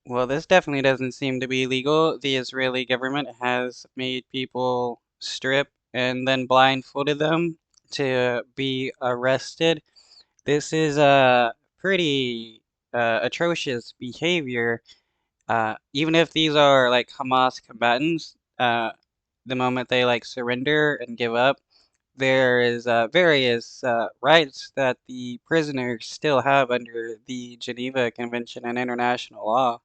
Well, this definitely doesn't seem to be legal. The Israeli government has made people strip and then blindfolded them to be arrested. This is pretty atrocious behavior. Even if these are like Hamas combatants, the moment they like surrender and give up, there is various rights that the prisoners still have under the Geneva Convention and international law.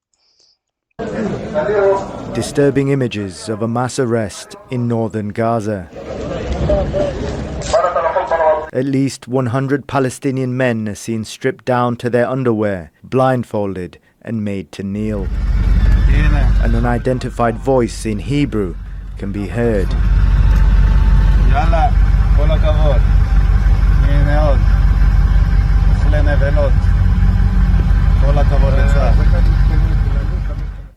Disturbing images of a mass arrest in northern Gaza. At least 100 Palestinian men are seen stripped down to their underwear, blindfolded and made to kneel. An unidentified voice in Hebrew can be heard.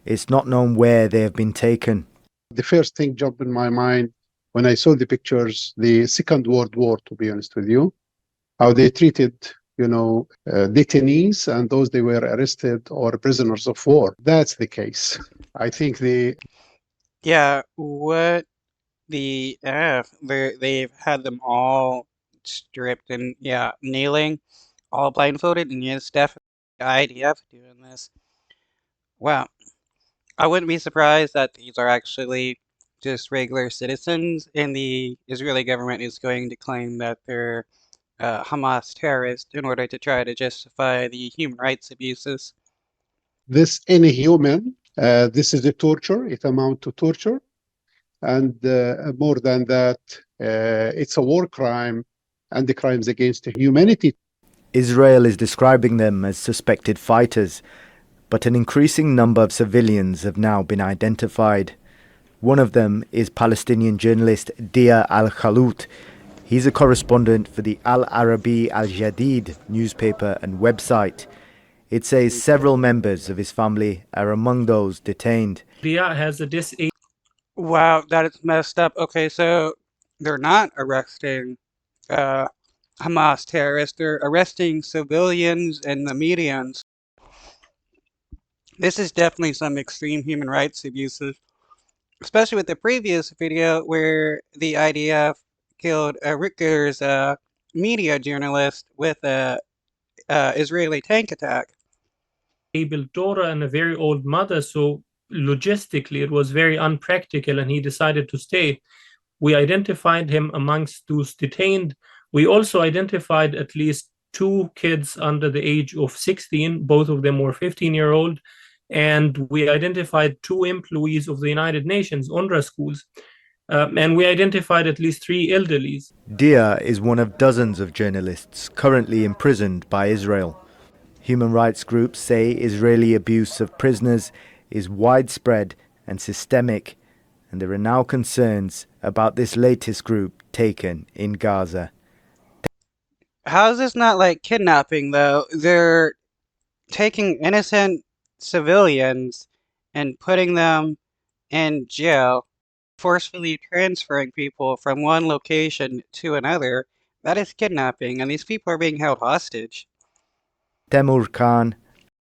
It's not known where they have been taken. The first thing jumped in my mind when I saw the pictures, the Second World War, to be honest with you, how they treated, detainees and those they were arrested or prisoners of war. That's the case. I think Yeah, what the F? They've had them all stripped and, yeah, kneeling, all blindfolded, and yes, definitely IDF doing this. Wow. I wouldn't be surprised that these are actually just regular citizens, and the Israeli government is going to claim that they're Hamas terrorists in order to try to justify the human rights abuses. this inhuman, this is a torture, it amounts to torture. And more than that, it's a war crime and the crimes against humanity. Israel is describing them as suspected fighters, but an increasing number of civilians have now been identified. One of them is Palestinian journalist Dia Al-Khalout. He's a correspondent for the Al Arabi Al Jadid newspaper and website. It says several members of his family are among those detained. Dia has a disability. Wow, that is messed up. Okay, so they're not arresting Hamas terrorists, they're arresting civilians and the medians. This is definitely some extreme human rights abuses, especially with the previous video where the IDF killed a Rutgers media journalist with a Israeli tank attack. Able daughter and a very old mother, so logistically it was very unpractical, and he decided to stay. We identified him amongst those detained. We also identified at least 2 kids under the age of 16. Both of them were 15-year-old. And we identified 2 employees of the United Nations, UNRWA schools. And we identified at least 3 elderlies. Dia is one of dozens of journalists currently imprisoned by Israel. Human rights groups say Israeli abuse of prisoners is widespread and systemic, and there are now concerns about this latest group taken in Gaza. How is this not like kidnapping, though? They're taking innocent civilians and putting them in jail, forcefully transferring people from one location to another. That is kidnapping, and these people are being held hostage. Temur Khan,